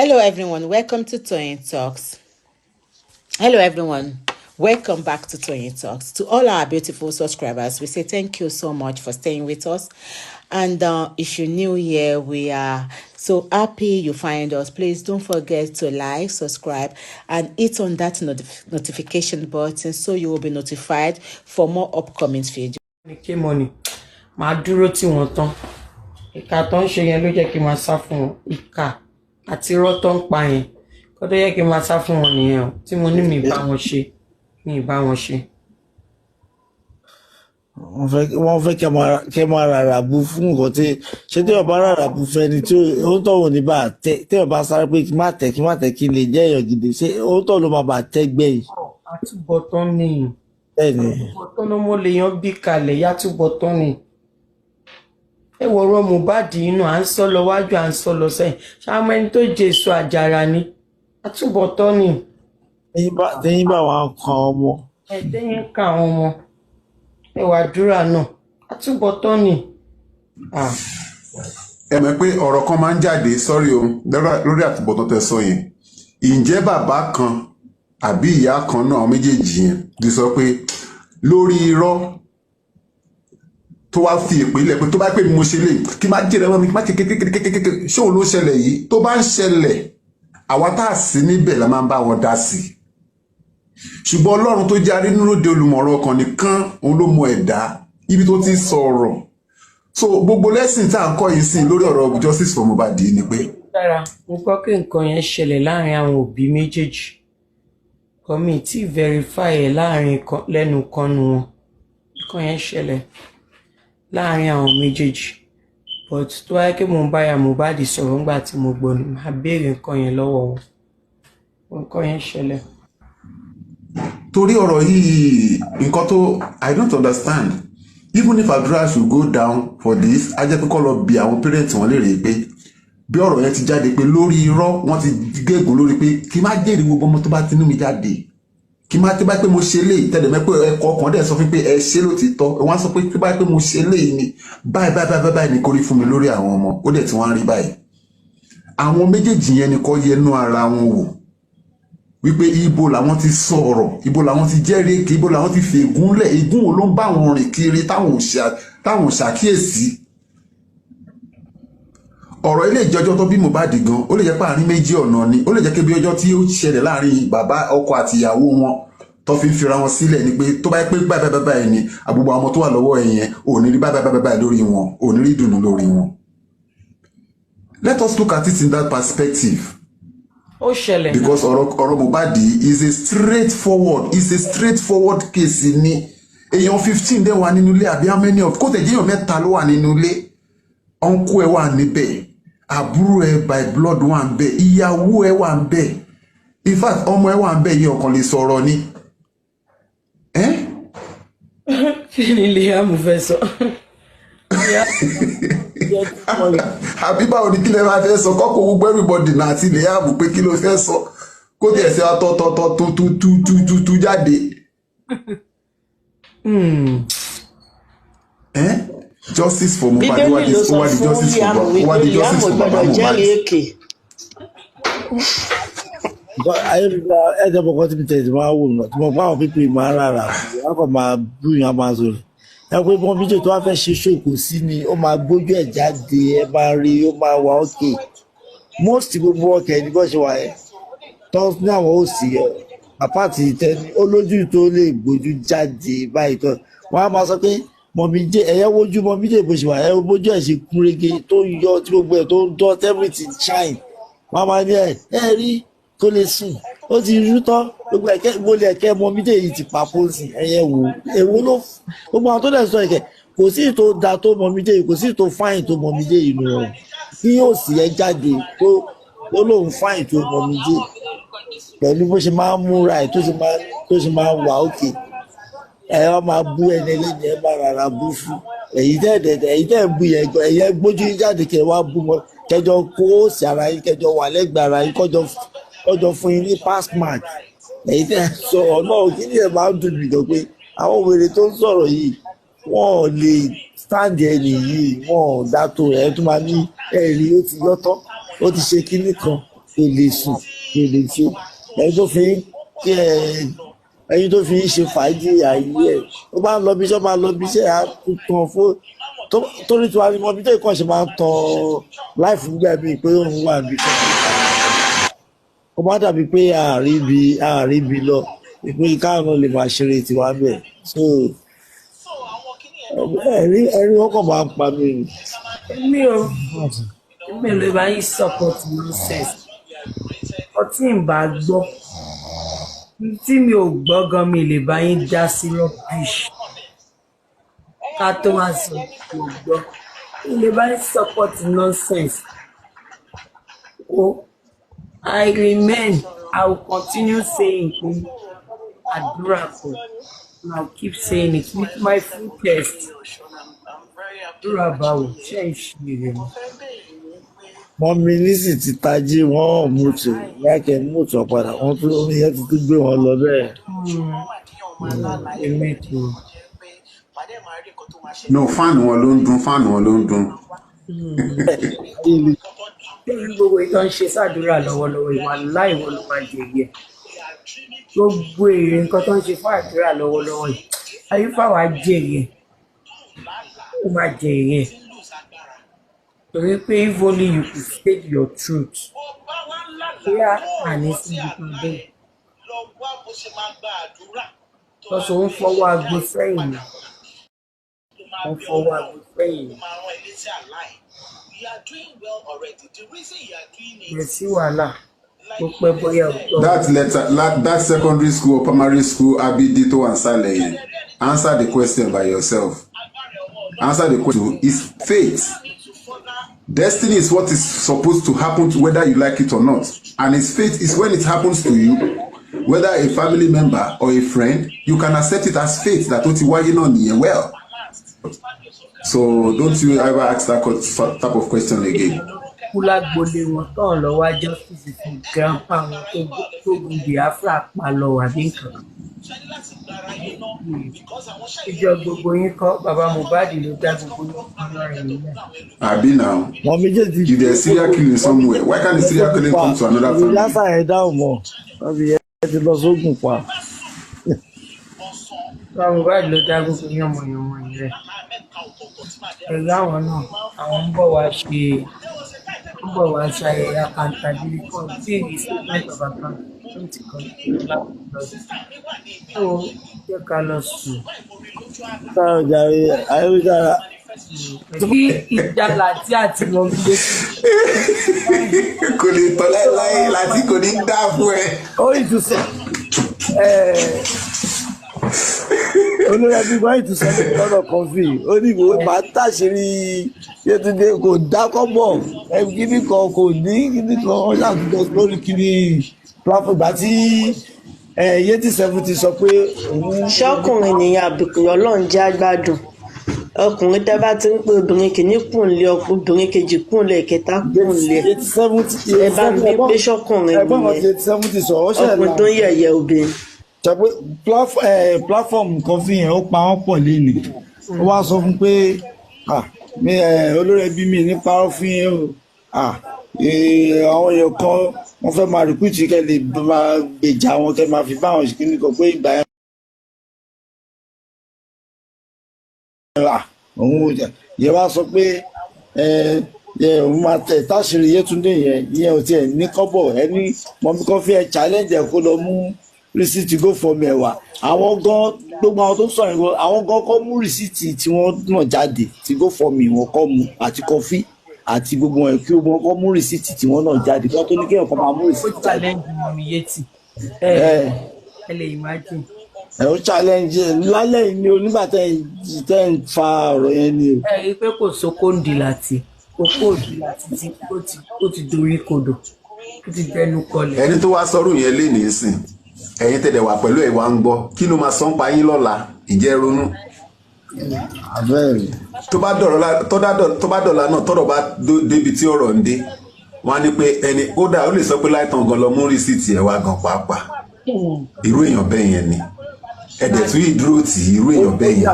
Hello everyone, welcome to Toyeen Talks. Hello everyone, welcome back to Toyeen Talks. To all our beautiful subscribers, we say thank you so much for staying with us. And if you're new here, we are so happy you find us. Please don't forget to like, subscribe, and hit on that notification button so you will be notified for more upcoming videos. Money, màá dúró tí wọ́n tán. Ìkà tó ń ṣe yẹn ló jẹ́ kí n máa sá fún wọn. Ìkà àti irọ́ tó ń pa yẹn kó tó yẹ kí n máa sá fún wọn nìyẹn o. Tí mo ní mi bá wọn ṣe, mi bá wọn ṣe. Wọ́n fẹ́ kí ẹ máa rárá bu fún nǹkan tí ṣé tí ọba rárá bu fẹ́ ni tí ó ń tọ̀wọ̀ ní bá tẹ́ tí ọba sáré pé kí má tẹ̀ kí n lè jẹ́ èèyàn gidi ṣé ó ń tọ̀ ló máa bà tẹ́ gbẹ̀yìn. Àtúbọ̀tán ni. Bẹ́ẹ̀ni. Àtúbọ̀tán ló mọ lè yan bí kalẹ̀ yàtúbọ̀tán ni. Ẹ wọ̀rọ̀ Mohbad inú à ń sọ lọ wájú à ń sọ lọ sẹ́yìn. Ṣáàmọ́ ẹni tó jẹ èso àjàrà ni. Àtúbọ̀tán ni. Tẹ́yìn bá wà kan ọmọ. Tẹ́yìn ka àwọn ọmọ. Ẹ wà àdúrà náà. Àtúbọ̀tán ni. Ẹ mọ̀ pé ọ̀rọ̀ kan máa ń jáde sọ́rí o lórí àtúbọ̀tán tẹ́ sọ yẹn. Ǹjẹ́ bàbá kan àbí ìyá kan náà méjèèjì yẹn ti sọ pé lórí irọ́ tó wá fi ìpínlẹ̀ pé tó bá pè mí mo ṣe lè kí má jẹ́ ẹ̀rọ mi má kékeré ṣé òun ló ṣẹlẹ̀ yìí tó bá ń ṣẹlẹ̀ àwa tá a sí níbẹ̀ la máa ń bá wọn dá sí i ṣùgbọ́n Ọlọ́run tó jẹ́ arínúròde olùmọ̀ràn ọkàn nìkan òun ló mọ ẹ̀dá ibi tó ti sọ̀rọ̀ so gbogbo lẹ́sìn tá à ń kọ́ yìí sí lórí ọ̀rọ̀ justice for Mohbad ni pé. Dára mo gbọ́ kí nǹkan yẹn ṣẹlẹ̀ láàrin àwọn òbí méjèèjì kọ́mí tí verify ẹ̀ láàrin lẹ́nu kọ́nu wọn nǹkan yẹn ṣẹlẹ̀ láàrin àwọn méjèèjì but tó wáyé pé mo ń bá ya Mohbad sọ̀rọ̀ ńgbà tí mo gbọ́ ni màá béèrè nǹkan yẹn lọ́wọ́ wọn nǹkan yẹn ṣẹlẹ̀. Torí ọ̀rọ̀ yìí nǹkan tó I don't understand even if àdúrà should go down for this a jẹ́ pé kọ́ lọ bí àwọn parents wọn léèrè pé bí ọ̀rọ̀ yẹn ti jáde pé lórí irọ́ wọ́n ti gégùn lórí pé kí má jèrè gbogbo ọmọ tó bá tinú mi jáde kí má tí bá pé mo ṣe léyìí tẹ̀lé mẹ́ pé ẹ̀kọ́ ọkàn dẹ̀ sọ fún pé ẹ ṣe ló ti tọ́ wọ́n á sọ pé tí bá pé mo ṣe léyìí ni báyìí ni kò rí fún mi lórí àwọn ọmọ ó dẹ̀ tí wọ́n á rí báyìí àwọn méjèèjì yẹn ni kò yẹnu ara wọn wò wípé ibo làwọn ti sọ̀rọ̀ ibo làwọn ti jẹ́rìí èké ibo làwọn ti fi ègún lẹ̀ ègún wo ló ń bá wọn rìn kiri táwọn ṣàkíyèsí ọ̀rọ̀ ilé ìjọjọ́ tó bí Mohbad gan ó lè jẹ́ pé àárín méjì ọ̀nà ni ó lè jẹ́ pé bí ọjọ́ tí ó ṣẹlẹ̀ láàrin bàbá ọkọ àti ìyàwó wọn tó fi fira wọn sílẹ̀ ni pé tó bá yẹ pé báyìí ni àbúgbò àwọn tó wà lọ́wọ́ ẹ̀yẹn ò ní rí báyìí lórí wọn ò ní rí ìdùnnú lórí wọn. Let us look at it in that perspective. Ó ṣẹlẹ̀. Because ọ̀rọ̀ Mohbad is a straightforward case ni èèyàn 15 dẹ̀ wà nínú ilé àbí how many of kó tẹ̀ jẹ́ èèyàn 3 ló wà nínú ilé ọ̀nkú ẹ̀ wà níbẹ̀ àbúrò ẹ̀ by blood wà ń bẹ̀ ìyàwó ẹ̀ wà ń bẹ̀ in fact ọmọ ẹ̀ wà ń bẹ̀ yìí ọ̀kan lè sọ̀rọ̀ ni. Kí ni Liam fẹ́ sọ? Àbí báwo ni kí lè máa fẹ́ sọ kọ́kọ́ gbogbo everybody náà àti Liam pé kí ló fẹ́ sọ kó tẹ̀ sí ọ̀tọ̀ọ̀tọ̀ tú jáde. Justice for Mohbad wá di justice for Baba Mohbad. Ẹ̀jẹ̀ bọ̀kọ́ tí mi tẹ̀sí máa wò náà tí mo bá àwọn pípé máa rárá wọ́n kàn máa búyàn máa sọ̀rọ̀ ẹ pé bọ́n bíjò tó wá fẹ́ ṣe ṣòkò sí ni ó máa gbójú ẹ̀ jáde ẹ máa rí ó máa wà ókè most gbogbo ọkẹ́ ní bọ́ ṣe wà ẹ́ tó ní àwọn òsì àpáàtì Tenny olójú tó lè gbójú jáde báyìí tó wọ́n á máa sọ pé mọ̀mídé ẹ̀yẹ wojú mọ̀mídé bó ṣe wà ẹ̀ bójú ẹ̀ ṣe kúrégé tó yọ tí gbogbo ẹ̀ tó ń dán everything shine wọ́n á máa ní ẹ̀ rí tó lè sùn ó ti rú tán gbogbo ẹ̀kẹ́ ìwọlé ẹ̀kẹ́ mọ̀mídé yìí ti pa pósì ẹ̀yẹ wò èwo ló gbogbo àwọn tó lè sọ ẹ̀kẹ́ kò sí tó da tó mọ̀mídé yìí kò sí tó fáìn tó mọ̀mídé yìí nù ọ̀ kí yóò sì ẹ jáde tó lóun fáìn tó mọ̀mídé pẹ̀lú bó ṣe máa ń múra ẹ̀ tó ṣe máa wà òkè ẹ wá máa bú ẹni ẹlẹ́ni ẹ máa rárá bú fún èyí tẹ́ bú yẹn gan ẹ̀yẹ gbójú jáde kẹ wá bú mọ́ kẹjọ kó sí ara yín kẹjọ wà lẹ́gbẹ̀ẹ́ ara yín kọjọ fún yín ní pass mark èyí tẹ́ sọ ọ̀nà òkìní ẹ̀ máa ń dùn mí gan pé àwọn wèrè tó ń sọ̀rọ̀ yìí wọ́n ò lè stand ẹni yìí wọ́n ò dátò ẹ̀ tó máa ní ẹ̀rí ó ti yọ́tọ́ ó ti ṣe kinní kan kò lè sùn kò lè ṣe ẹni tó fi kí ẹni tó fi ṣe fàájì ayé ẹ̀ ó bá ń lọ bí iṣẹ́ máa lọ bí iṣẹ́ á tàn fún torí tí wàá ní mọ bí tó ìkànṣe máa ń tan láìfù gbà bíi pé òun wà níbi kan ó má dàbí pé àáríbi lọ ìpín káàánú lè máa ṣeré tiwa bẹ́ẹ̀ so ẹ̀rí wọn kàn máa ń pa mí. èmi lè bá yín support nonsense ọtí ń bá gbọ́ tí mi ò gbọ́ gan mi lè bá yín dá sí rubbish ká tó máa sọ mo gbọ́ mi lè bá yín support nonsense I remain I will continue saying pé àdúrà kò and I will keep saying it with my full chest àdúrà báwo ṣe ń ṣe rẹ̀ mọ́. Mọ́mí nísì ti tají wọ́n mútu láìkẹ́ mútu ọ̀padà wọ́n tún omi yẹn ti tún gbé wọn lọ bẹ́ẹ̀. no fáànù wọn ló ń dún fáànù wọn ló ń dún. gbogbo ìtàn ṣe ṣàdúrà lọ́wọ́lọ́wọ́ ìwà láìwọ ló máa jẹ̀yẹ gbogbo èrè nǹkan tó ń ṣe fún àdúrà lọ́wọ́lọ́wọ́ yìí ayífàwà jẹ̀yẹ ó máa jẹ̀yẹ. Torí pé if only you could state your truth. Bóyá àní sí ibi kan bẹ́ẹ̀. Lọ́sọ̀ ń fọwọ́ aago sẹ́yìn ni. Wọ́n fọwọ́ aago sẹ́yìn ni. Bẹ̀rẹ̀ sí wàhálà. Ó pẹ́ bóyá ọ̀tọ̀. That secondary school or primary school abidi tó wà nísàlẹ̀ yẹn. Answer the question by yourself. Answer the question is faith. Destiny is what is supposed to happen to whether you like it or not. And his fate is when it happens to you, whether a family member or a friend, you can accept it as fate that what you are on here well. So don't you ever ask that type of question again. Kúlágbólé wọn tán lọ wá justice fún grandpa wọn tó gun Biafra pa lọ wà ní nǹkan. Ìjọ gbogbo yín kọ́ bàbá Mohbad ló dá gbogbo yín kọ́ lọ́rẹ̀ nílẹ̀. Àbí now, if there's serial killing somewhere, why can't the serial killing come to another family? Ìyáṣà ẹ̀ dáhùn mọ́, ọbẹ̀ yẹn ti lọ sógun pa. Bàbá Mohbad ló dá gbogbo yín ọmọ rẹ̀. Ẹ̀rọ àwọn náà, àwọn ń bọ̀ wá ṣe ayẹyẹ accountability kan tí èyí statement of account tó ti kọ́ láti lọ́dún. Ó jẹ́ ká lọ sùn. Táwọn jàre ayélujára. Bí ìjàlá tí àti wọn gbé sí. Kò lè tọ́ láéláé láti kò ní dá fún ẹ. Ó ìtúsẹ̀ olórí ẹbí wá ìtúsẹ̀ lọ́dọ̀ kan fi ó ní ìwé máa tàṣírí Yétúndé kò dákọ́bọ̀ ẹbí kíní kan kò ní kíní kan wọ́n ṣàtúntò lórí kíní platform gbà tí Yétí 70 sọ pé òun. ṣọkùnrin nìyẹn àbùkù Ọlọ́run jẹ́ àgbàdùn ọkùnrin tẹ́ bá ti ń pe obìnrin kìíní kùnlé obìnrin kejì kùnlé ìkẹta kùnlé ẹ bá ń bí pé ṣọkùnrin nìyẹn ọkùnrin tó ń yẹ̀yẹ́ obìnrin. Platform kan fi hàn ó pa wọ́n pọ̀ léni ó wá sọ fún pé olórí ẹbí mi ní parọ́ fún yẹn o àwọn èèyàn kan wọ́n fẹ́ máa rìkúìtì kẹ́ lè máa gbèjà wọn kẹ́ máa fi bá àwọn ìṣìkí nìkan pé ìgbà yẹn òun yẹn wá sọ pé òun máa tẹ̀ táṣìírí Yétúndé yẹn ò tiẹ̀ ní kọ́bọ̀ ẹni mọ̀mí kan fi ẹ̀ challenge ẹ̀ kó lọ mú rìsíìtì go for me wá àwọn gan gbogbo àwọn tó ń sọ̀rọ̀ ìwọ àwọn gan kọ́ mú rìsíìtì tí wọ́n náà jáde tí go for me wọ́n kọ́ mu àti kọfí àti gbogbo wọn kí wọ́n kọ́ mú rìsíìtì tí wọ́n náà jáde kí wọ́n tó ní kéèyàn kan máa mú rìsíìtì. ó challenge mi Yétí ẹ lè imagine. ó challenge lálẹ́ yìí ni onígbà tẹ́ ń fa ọ̀rọ̀ yẹn ni o. ẹ rí i pé kò sóko ń di láti kókó òdì láti tí ó ti dorí kodò ó ti dẹnu kọlẹ̀. ẹni tó wá sọ́rùn yẹn lé ní ìsìn ẹ̀yin tẹ̀lé wà pẹ̀lú ẹ̀ wá ń gbọ́ kí ló máa sọ́n pa yín lọ́la ìjẹ́ ronú. tó bá dọ̀la náà tọ́rọ̀ bá débi tí ọ̀rọ̀ ń dé wọ́n á ní pé ẹni kódà ó lè sọ pé láìtàn gan lọ mú rìsíìtì ẹ̀ wá gan pàápàá irú èèyàn bẹ́ẹ̀ yẹn ni ẹ̀dẹ̀ tún yìí dúró tì irú èèyàn bẹ́ẹ̀ yẹn.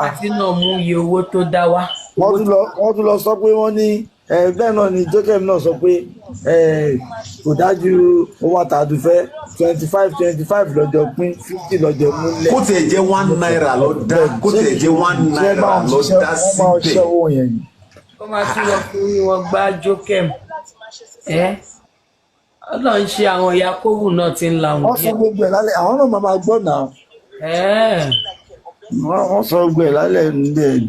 àti náà mú iye owó tó dá wá. wọ́n tún lọ sọ pé wọ́n ní bẹ́ẹ̀ náà ni Jokem náà sọ pé kò dájú owó àtàdúfẹ́ 25 lọ́jọ́ pín 50 lọ́jọ́ múlẹ̀. kó tiẹ̀ jẹ́ 1 naira lọ dá kó tiẹ̀ jẹ́ 1 naira lọ dá síbẹ̀. ó máa tún lọ fún wọn gbá Jokem Ọlọ́run ṣe àwọn ìyá kówù náà ti ń la wọn. wọ́n sọ gbogbo ẹ̀ lálẹ́ àwọn náà máa gbọ́ náà. wọ́n sọ gbogbo ẹ̀ lálẹ́ níbẹ̀ ni.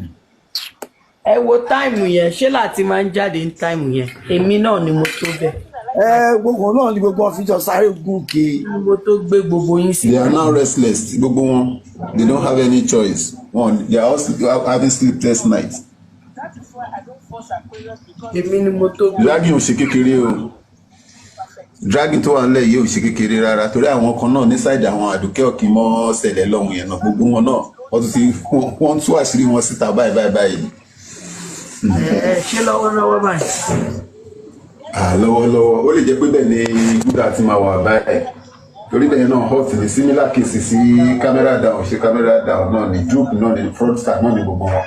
ẹ wo táìmù yẹn ṣé láti máa ń jáde ní táìmù yẹn èmi náà ni mo tó bẹ̀. gbogbo náà ni gbogbo wọn fi jọ sáré gòkè. mo tó gbé gbogbo yín sí. they are now restless gbogbo wọn they don't have any choice they are also having sleepless nights. èmi ni mo tó gbé. dragging ò ṣe kékeré o dragging tó wà nílẹ̀ yìí ò ṣe kékeré rárá torí àwọn kan náà ní sáìdì àwọn Àdùkẹ́ Ọ̀kín mọ́ ṣẹlẹ̀ lọ́hùn yẹn náà gbogbo wọn náà wọ́n tú àṣírí wọn síta báyìí. ṣé lọ́wọ́lọ́wọ́ báyìí. lọ́wọ́lọ́wọ́ ó lè jẹ́ pé bẹ́ẹ̀ ni gúdà ti máa wà báyìí torí bẹ́ẹ̀ náà hot ní similar cases sí camera down ṣe camera down náà ní juke náà ní fraudster náà ní gbogbo wọn.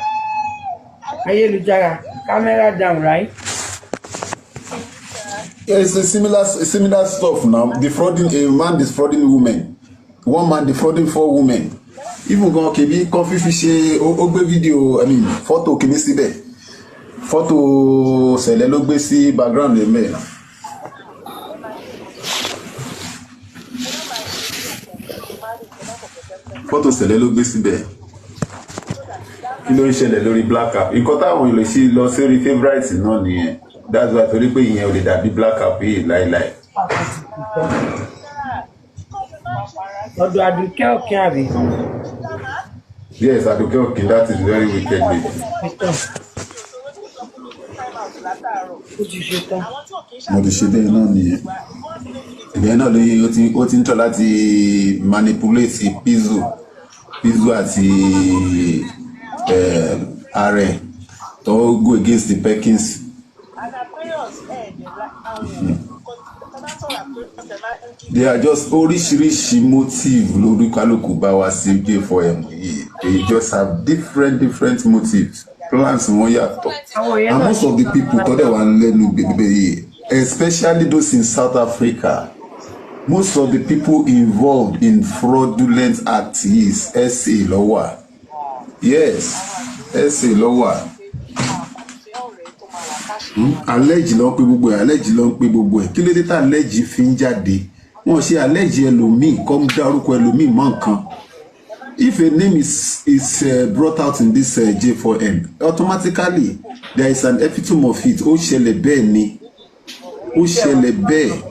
ayélujára camera down right. Yeah, it's a similar stuff now. Defrauding a man, defrauding women. One man defrauding 4 women. Even gan kebi kan fi ṣe ó gbé video, I mean, photo kini síbẹ̀. Photo ṣẹlẹ̀ ló gbé sí background ẹ̀ mẹ́. Photo ṣẹlẹ̀ ló gbé síbẹ̀. Kí ló ń ṣẹlẹ̀ lórí black app? Nǹkan táwọn èèyàn lè ṣe lọ sórí favourite náà nìyẹn. That's why torí pé ìyẹn ò lè dàbí black app yìí láíláí. ọ̀dọ̀ Àdùkẹ́ Ọ̀kín àbí. Yes, Àdùkẹ́ Ọ̀kín, that is very wicked baby. mo ti ṣe bẹ́ẹ̀ náà nìyẹn. ìbẹ̀rẹ̀ náà lóye ó ti ń tọ́ láti manipulate Pizzo àti ààrẹ tó go against the Perkins. They are just oríṣiríṣi motive lórí kálukú bá wa sí J4M yìí. They just have different motives. Plans wọn yàtọ̀. And most of the people tó dẹ̀ wà lẹ́nu bèbè yìí, especially those in South Africa, most of the people involved in fraudulent acts is SA lọ́wọ́. Yes, SA lọ́wọ́. Allege ló ń pè gbogbo ẹ̀ allege ló ń pè gbogbo ẹ̀ kí ló dé tá allege fi ń jáde wọ́n ṣe allege ẹlòmíì kọ́ dárúkọ ẹlòmíì mọ́ nǹkan. If a name is brought out in this J4M, automatically there is an epitome of it. Ó ṣẹlẹ̀ bẹ́ẹ̀ ni ó ṣẹlẹ̀ bẹ́ẹ̀.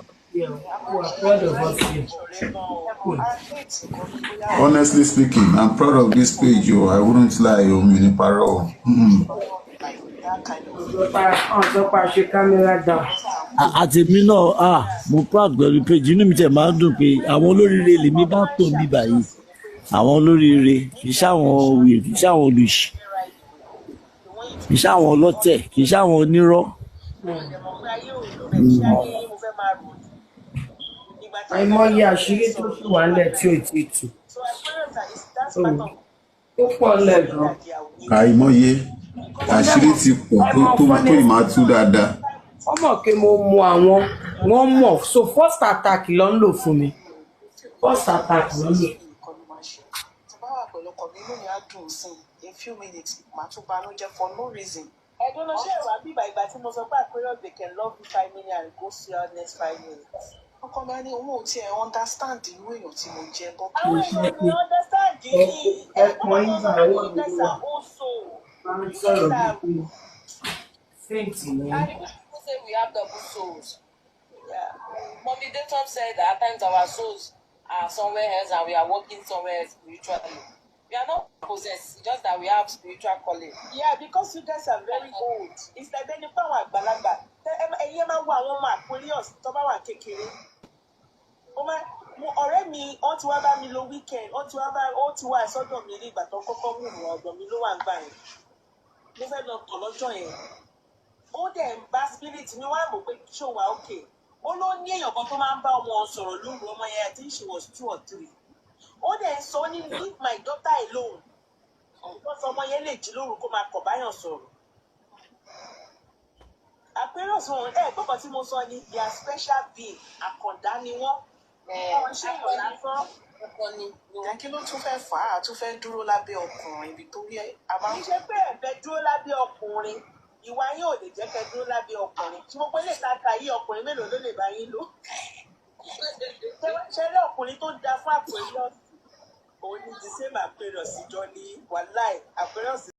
Honestly speaking, I'm proud of this page. I wouldn't lie. Mi ní parọ́. àtẹ̀mí náà mo proud pẹ̀lú page inú mi tẹ̀ máa ń dùn pé àwọn olóríire lèmi bá tò mí báyìí àwọn olóríire kì í ṣàwọn wèrè kì í ṣàwọn olùṣì kì í ṣàwọn ọlọ́tẹ̀ kì í ṣàwọn onírọ́. àìmọye àṣírí tó sì wà nílẹ̀ tí ò tí tù ó pọ̀ lẹ́gàn. àìmọye àṣírí ti pọ̀ tó ìmọ̀ tú dáadáa. wọ́n mọ̀ pé mo mọ àwọn wọ́n mọ̀ so first attack ló ń lò fún mi first attack ló ń lò. In few minutes màá tún banújẹ́ for no reason. ẹ̀dùn náà ṣe ìwà bíbá ìgbà tí mo sọ pé Aquarius they can love you 5 minutes and go see your next 5 minutes. ọkọ mi á ní òun ò tiẹ̀ understand irú èèyàn tí mo jẹ́ bọ́. àwọn èèyàn mi understand yìí ẹ̀kọ́ ìgbà àwọn ìgbésà ó so. And people say we have double souls. Yeah. Mommy Dayton said that at times our souls are somewhere else and we are working somewhere else spiritually. We are not possessed, just that we have spiritual calling. Yeah, because you guys are very old. It's like any power àgbàlagbà. Ẹyẹ máa wọ àwọn ọmọ Aquarius tó bá wà kékeré. Ọ̀rẹ́ mi, ó ti wá bá mi lo weekend, ó ti wá sọ́dọ̀ mi ní ìgbà tó kọ́kọ́ mú mi ọ̀dọ̀ mi ló wà ń gbà yẹn. Mo fẹ́ lọ tọ̀ lọ́jọ́ yẹn. Ó dẹ̀ ń bá spirit mi wá mọ̀ pé ṣó wà okay. Ó ló ní èèyàn kan tó máa ń bá ọmọ sọ̀rọ̀ lóru ọmọ yẹn, I think she was 2 or 3. Ó dẹ̀ sọ ní leave my daughter alone. Because ọmọ yẹn lè jí lóru kó máa kọ̀ báyàn sọ̀rọ̀. Appearance wọn gbọ́kàn tí mo sọ ni they are special being àkàndá ni wọ́n. Wọ́n ṣe èèyàn lásán. Jẹ́ kí ló tún fẹ́ fà á tún fẹ́ dúró lábẹ́ ọkùnrin ibi tó rí a máa ń. Kì í ṣe pé ẹ̀fẹ́ dúró lábẹ́ ọkùnrin ìwà yín ò lè jẹ́ kẹ́ dúró lábẹ́ ọkùnrin tí gbogbo lè ta yí ọkùnrin mélòó ló lè bá yín lò. Ṣé rí ọkùnrin tó da fún àpérò òun ni the same àpérò síjọ ní wàláì àpérò sí.